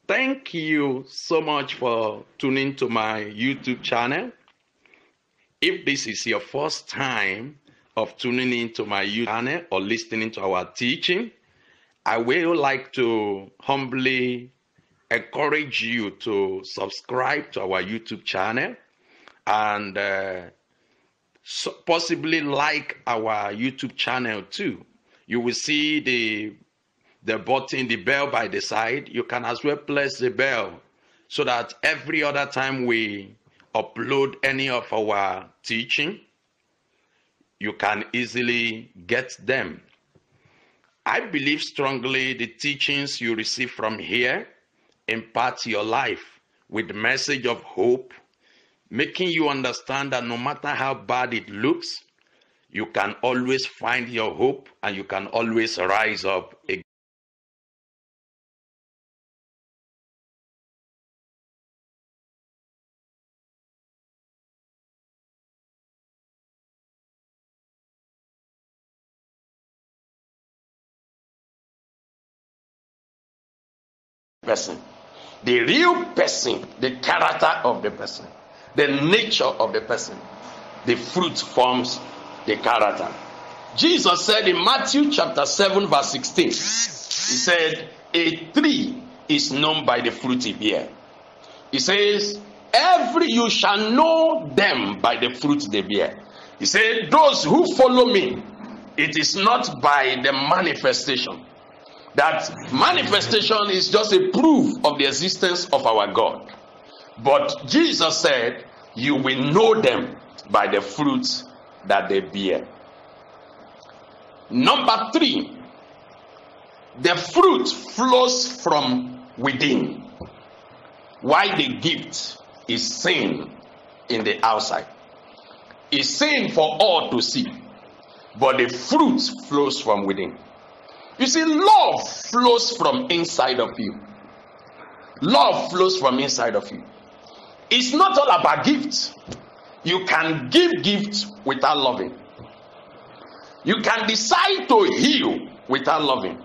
Thank you so much for tuning to my YouTube channel. If this is your first time of tuning into my YouTube channel or listening to our teaching, I will like to humbly encourage you to subscribe to our YouTube channel and possibly like our YouTube channel too. You will see the button, the bell by the side. You can as well press the bell so that every other time we upload any of our teaching, you can easily get them. I believe strongly the teachings you receive from here impart your life with the message of hope, making you understand that no matter how bad it looks, you can always find your hope and you can always rise up again. Person, the real person, the character of the person, the nature of the person, the fruit forms the character. Jesus said in Matthew chapter 7 verse 16, he said, a tree is known by the fruit it bear. He says, you shall know them by the fruit they bear. He said, those who follow me, it is not by the manifestation. That manifestation is just a proof of the existence of our God. But Jesus said, you will know them by the fruits that they bear. Number 3, the fruit flows from within, while the gift is seen in the outside. It's seen for all to see, but the fruit flows from within. You see, love flows from inside of you. Love flows from inside of you. It's not all about gifts. You can give gifts without loving. You can decide to heal without loving.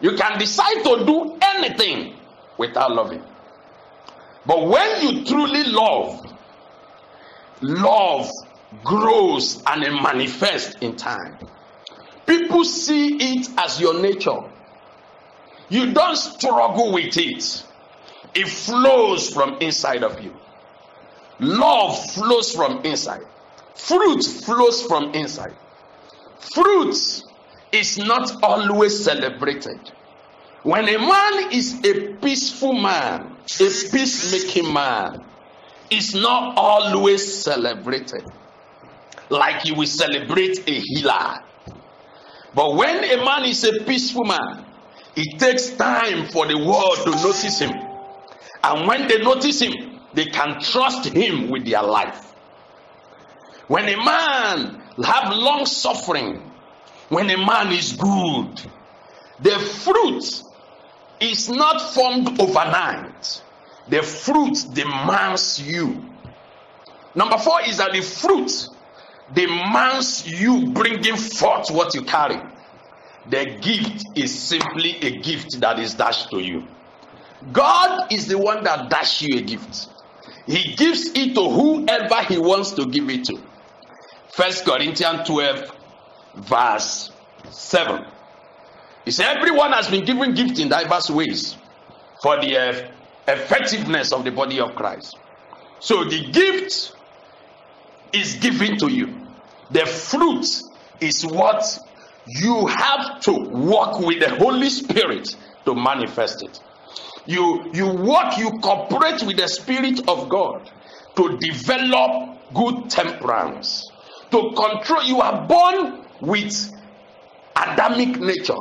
You can decide to do anything without loving. But when you truly love, love grows and it manifests in time. People see it as your nature. You don't struggle with it. It flows from inside of you. Love flows from inside. Fruit flows from inside. Fruit is not always celebrated. When a man is a peaceful man, a peacemaking man, is not always celebrated like you will celebrate a healer. But when a man is a peaceful man, it takes time for the world to notice him. And when they notice him, they can trust him with their life. When a man have long suffering, when a man is good, the fruit is not formed overnight. The fruit demands you. Number 4 is that the fruit demands you bringing forth what you carry. The gift is simply a gift that is dashed to you. God is the one that dashes you a gift. He gives it to whoever he wants to give it to. 1 Corinthians 12 verse 7. He said, everyone has been given gift in diverse ways for the effectiveness of the body of Christ. So the gift is given to you. The fruit is what you have to work with the Holy Spirit to manifest it. You cooperate with the Spirit of God to develop good temperance, to control. You are born with Adamic nature.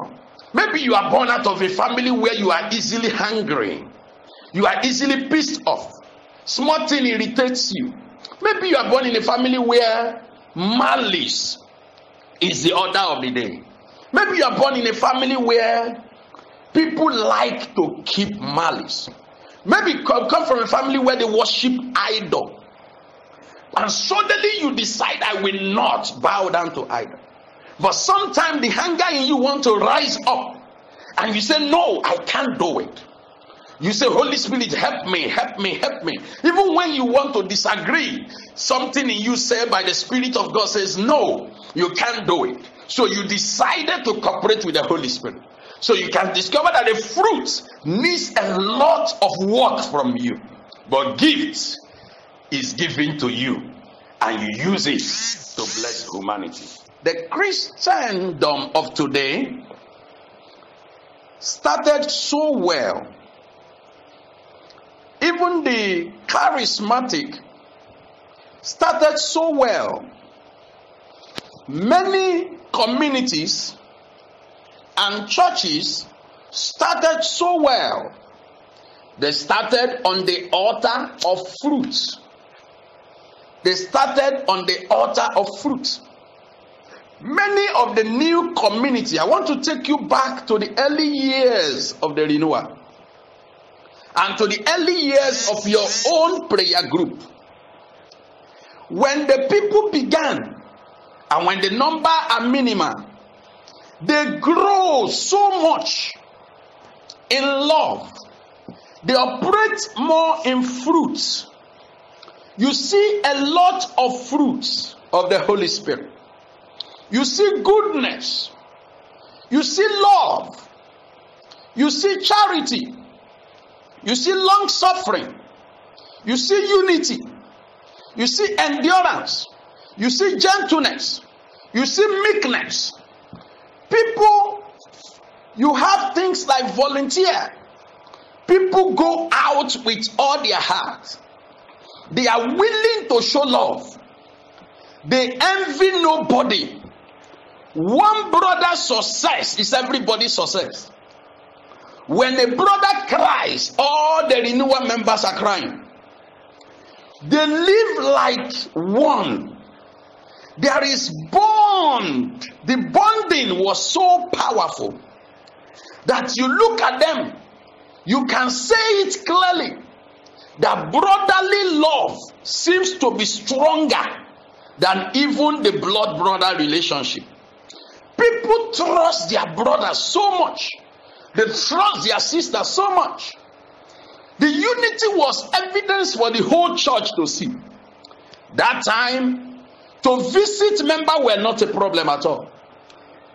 Maybe you are born out of a family where you are easily hungry. You are easily pissed off. Small thing irritates you. Maybe you are born in a family where malice is the order of the day. Maybe you are born in a family where people like to keep malice. Maybe you come from a family where they worship idol. And suddenly you decide, I will not bow down to idol. But sometimes the hunger in you want to rise up. And you say, no, I can't do it. You say, Holy Spirit, help me, help me, help me. Even when you want to disagree, something in you said by the Spirit of God says, no, you can't do it. So you decided to cooperate with the Holy Spirit. So you can discover that the fruit needs a lot of work from you. But gift is given to you, and you use it to bless humanity. The Christendom of today started so well. Even the charismatic started so well. Many communities and churches started so well. They started on the altar of fruits. They started on the altar of fruits. Many of the new community, I want to take you back to the early years of the renewal and to the early years of your own prayer group. When the people began and when the number are minimal, they grow so much in love. They operate more in fruits. You see a lot of fruits of the Holy Spirit. You see goodness. You see love. You see charity. You see long suffering. You see unity. You see endurance. You see gentleness. You see meekness. People, you have things like volunteer. People go out with all their heart. They are willing to show love. They envy nobody. One brother's success is everybody's success. When a brother cries, all the renewal members are crying. They live like one. There is bond. The bonding was so powerful that you look at them, you can say it clearly that brotherly love seems to be stronger than even the blood brother relationship. People trust their brothers so much. They trust their sisters so much. The unity was evidence for the whole church to see. That time, to visit members were not a problem at all.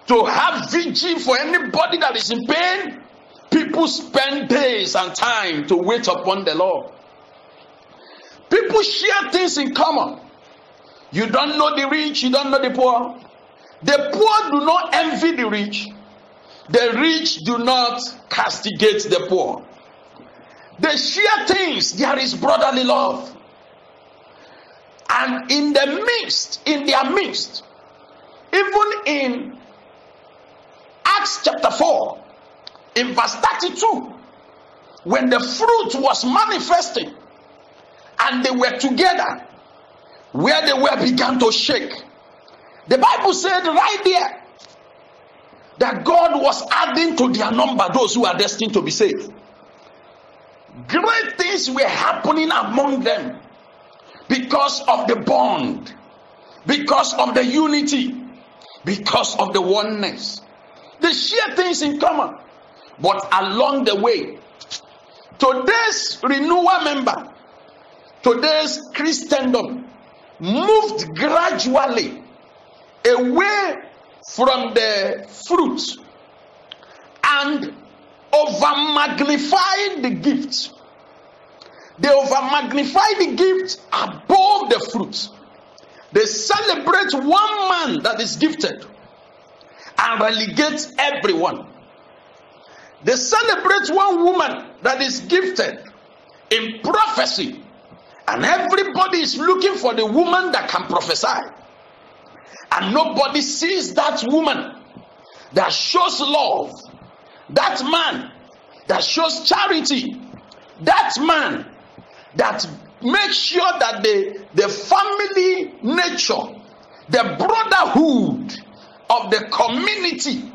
To have vigil for anybody that is in pain, people spend days and time to wait upon the Lord. People share things in common. You don't know the rich, you don't know the poor. The poor do not envy the rich. The rich do not castigate the poor. They share things. There is brotherly love. And in their midst, even in Acts chapter 4, in verse 32, when the fruit was manifesting and they were together, where they were began to shake. The Bible said right there that God was adding to their number those who are destined to be saved. Great things were happening among them because of the bond, because of the unity, because of the oneness. They share things in common. But along the way, today's renewal member, today's Christendom moved gradually away from the fruit and over-magnified the gift. They over-magnify the gift above the fruit. They celebrate one man that is gifted and relegate everyone. They celebrate one woman that is gifted in prophecy, and everybody is looking for the woman that can prophesy. And nobody sees that woman that shows love, that man that shows charity, that man that makes sure that the family nature, the brotherhood of the community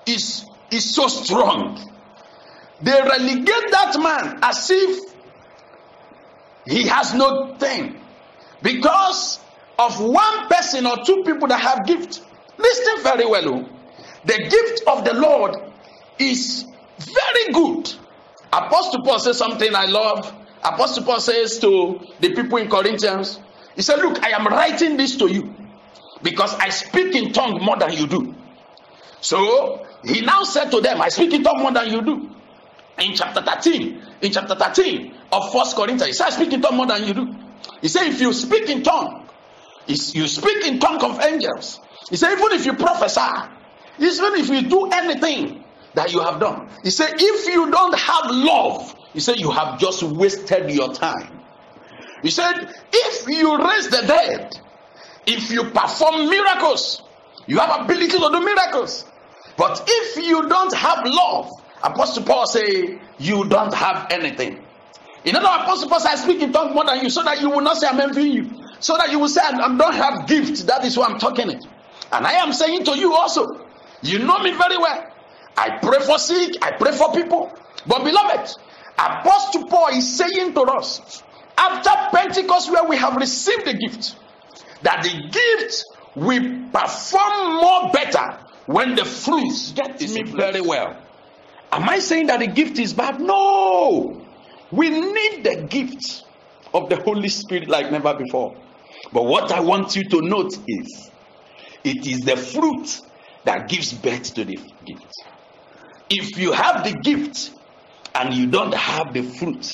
is so strong. They relegate that man as if he has no thing because of one person or two people that have gift. Listen very well. The gift of the Lord is very good. Apostle Paul says something I love. Apostle Paul says to the people in Corinthians, he said, look, I am writing this to you because I speak in tongue more than you do. So he now said to them, I speak in tongue more than you do. In chapter 13 of 1 Corinthians, he said, I speak in tongue more than you do. He said, if you speak in tongue, you speak in tongue of angels. He said, even if you prophesy, even if you do anything that you have done, he said, if you don't have love, he said, you have just wasted your time. He said, if you raise the dead, if you perform miracles, you have ability to do miracles. But if you don't have love, Apostle Paul say, you don't have anything. In other words, Apostle Paul says, I speak in tongues more than you, so that you will not say I'm envying you. So that you will say, I don't have gifts. That is why I'm talking it. And I am saying to you also, you know me very well. I pray for sick, I pray for people. But beloved, Apostle Paul is saying to us, after Pentecost, where we have received the gift, that the gift will perform more better when the fruits get me very well. Am I saying that the gift is bad? No. We need the gift of the Holy Spirit like never before. But what I want you to note is, it is the fruit that gives birth to the gift. If you have the gift and you don't have the fruit,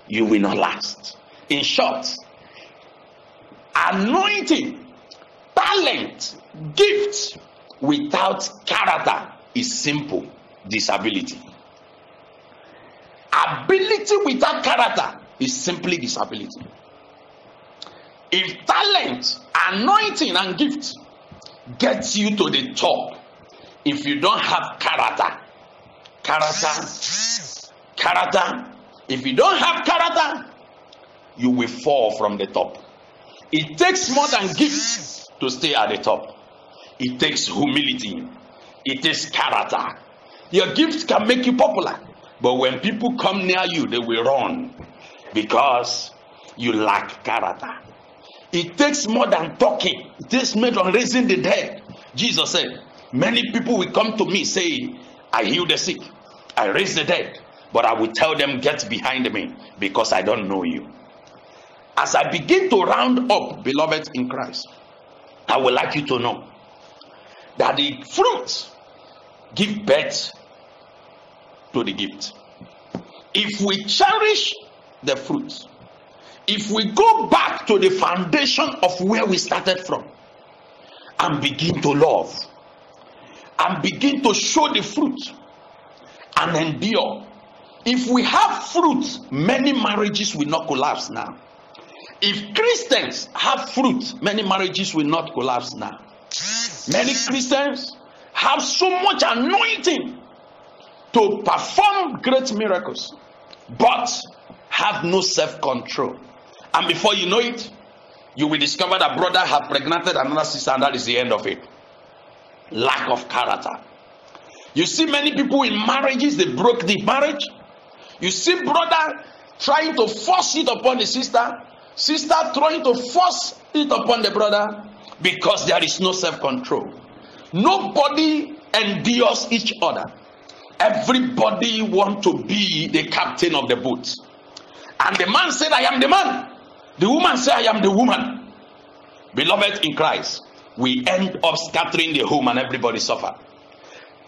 you will not last. In short, anointing, talent, gift without character is simple disability. Ability without character is simply disability. If talent, anointing, and gift gets you to the top, if you don't have character, if you don't have character, you will fall from the top. It takes more than gifts to stay at the top. It takes humility. It takes character. Your gift can make you popular, but when people come near you, they will run because you lack character. It takes more than talking. It takes more than raising the dead. Jesus said, many people will come to me saying, I heal the sick, I raise the dead, but I will tell them, get behind me, because I don't know you. As I begin to round up, beloved in Christ, I would like you to know that the fruit give birth to the gift. If we cherish the fruit, if we go back to the foundation of where we started from and begin to love and begin to show the fruit and endure, if we have fruit, many marriages will not collapse now. If Christians have fruit, many marriages will not collapse now. Many Christians have so much anointing to perform great miracles, but have no self-control. And before you know it, you will discover that brother has pregnated another sister, and that is the end of it. Lack of character. You see many people in marriages, they broke the marriage. You see brother trying to force it upon the sister, sister trying to force it upon the brother, because there is no self-control. Nobody endures each other. Everybody wants to be the captain of the boat. And the man said, I am the man. The woman said, I am the woman. Beloved in Christ, we end up scattering the home and everybody suffer.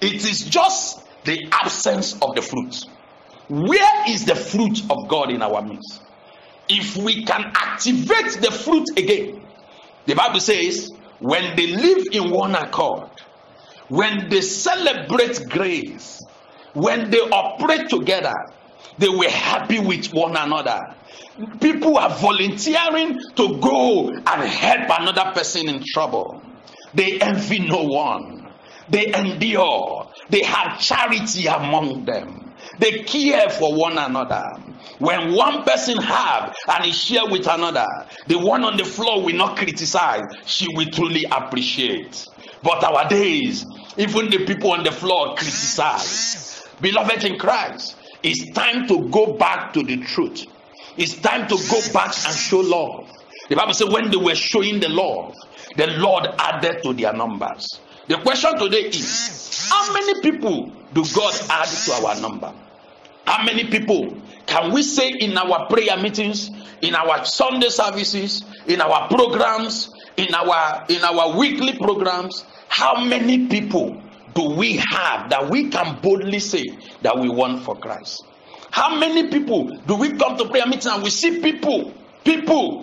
It is just the absence of the fruit. Where is the fruit of God in our midst? If we can activate the fruit again, the Bible says, when they live in one accord, when they celebrate grace, when they operate together, they were happy with one another. People are volunteering to go and help another person in trouble. They envy no one. They endure. They have charity among them. They care for one another. When one person have and he share with another, the one on the floor will not criticize. She will truly appreciate. But our days, even the people on the floor criticize. Beloved in Christ, it's time to go back to the truth. It's time to go back and show love. The Bible says when they were showing the love, the Lord added to their numbers. The question today is, how many people do God add to our number? How many people can we say in our prayer meetings, in our Sunday services, in our programs, in our weekly programs? How many people do we have that we can boldly say that we want for Christ? How many people do we come to prayer meeting and we see people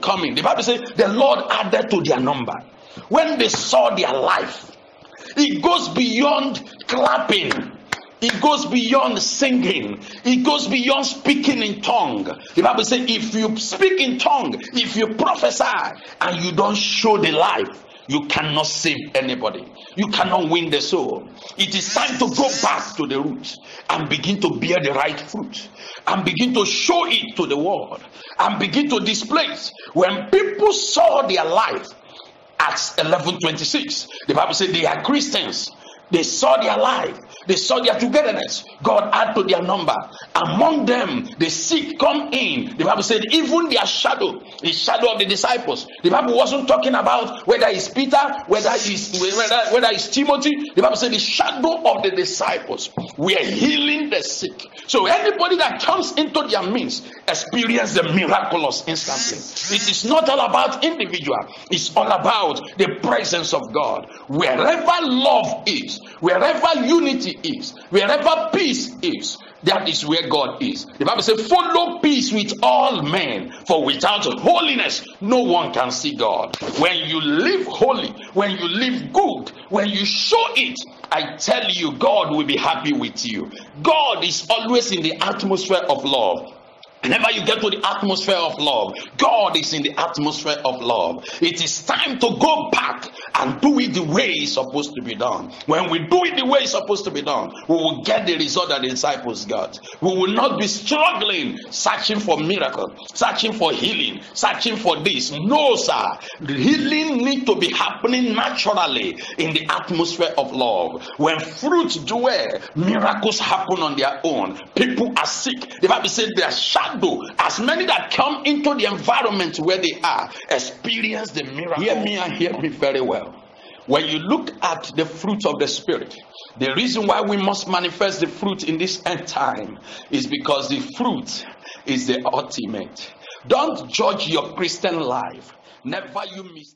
coming? The Bible says the Lord added to their number when they saw their life. It goes beyond clapping. It goes beyond singing. It goes beyond speaking in tongue. The Bible says if you speak in tongue, if you prophesy and you don't show the life, you cannot save anybody. You cannot win the soul. It is time to go back to the roots and begin to bear the right fruit and begin to show it to the world and begin to display it. When people saw their life, Acts 11:26, the Bible said they are Christians. They saw their life. They saw their togetherness. God added to their number. Among them, the sick come in. The Bible said even their shadow, the shadow of the disciples. The Bible wasn't talking about whether it's Peter, whether it's Timothy. The Bible said the shadow of the disciples were healing the sick. So anybody that comes into their midst experience the miraculous instantly. It is not all about individual. It's all about the presence of God. Wherever love is, wherever unity is, wherever peace is, that is where God is. The Bible says, follow peace with all men, for without holiness, no one can see God. When you live holy, when you live good, when you show it, I tell you, God will be happy with you. God is always in the atmosphere of love. Whenever you get to the atmosphere of love, God is in the atmosphere of love. It is time to go back and do it the way it's supposed to be done. When we do it the way it's supposed to be done, we will get the result that the disciples got. We will not be struggling, searching for miracle, searching for healing, searching for this. No, sir. The healing needs to be happening naturally in the atmosphere of love. When fruits dwell, miracles happen on their own. People are sick. The Bible says they are shadow. As many that come into the environment where they are experience the miracle. Hear me and hear me very well. When you look at the fruit of the Spirit, the reason why we must manifest the fruit in this end time is because the fruit is the ultimate. Don't judge your Christian life. Never you miss.